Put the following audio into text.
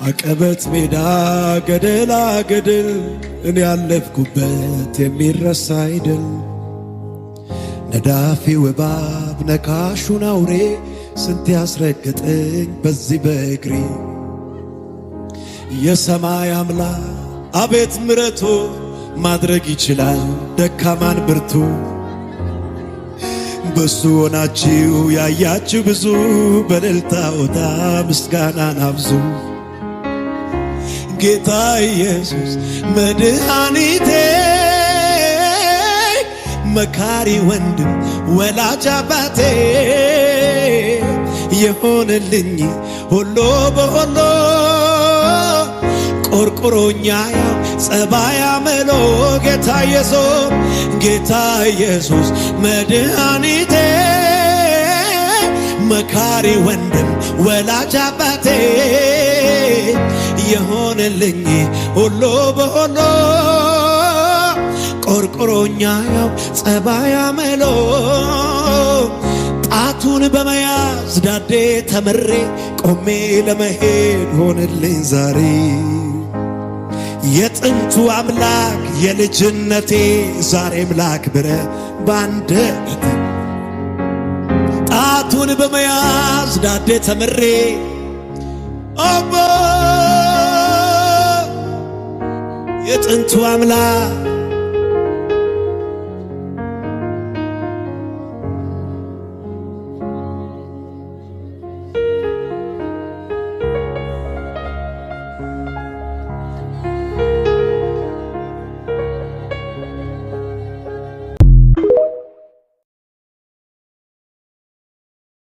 አቀበት ሜዳ ገደላ ገደል እኔ ያለፍኩበት የሚረሳ አይደል። ነዳፊው እባብ ነካሹን አውሬ ስንት ያስረገጠኝ በዚህ በእግሬ። የሰማይ አምላክ አቤት ምሕረቱ ማድረግ ይችላል ደካማን ብርቱ። በሱ ሆናችሁ ያያችሁ ብዙ በእልልታ ወጣ ምስጋናን አብዙ። ጌታ ኢየሱስ መድኃኒቴ መካሪ ወንድም ወላጅ አባቴ የሆነልኝ ሁሉ በሁሉ ቆርቆሮኛ ያው ጸባይ አመሎ ጌታ ኢየሱስ መድኃኒቴ መካሪ ወንድም ወላጅ አባቴ የሆነልኝ ሁሉ በሁሉ ቆርቆሮኛ ያው ጸባይ አመሎ ጣቱን በመያዝ ዳዴ ተምሬ ቆሜ ለመሄድ ሆነልኝ ዛሬ። የጥንቱ አምላክ የልጅነቴ ዛሬም ላክብረ ባንደበቴ። ጣቱን በመያዝ ዳዴ ተምሬ የጥንቱ አምላክ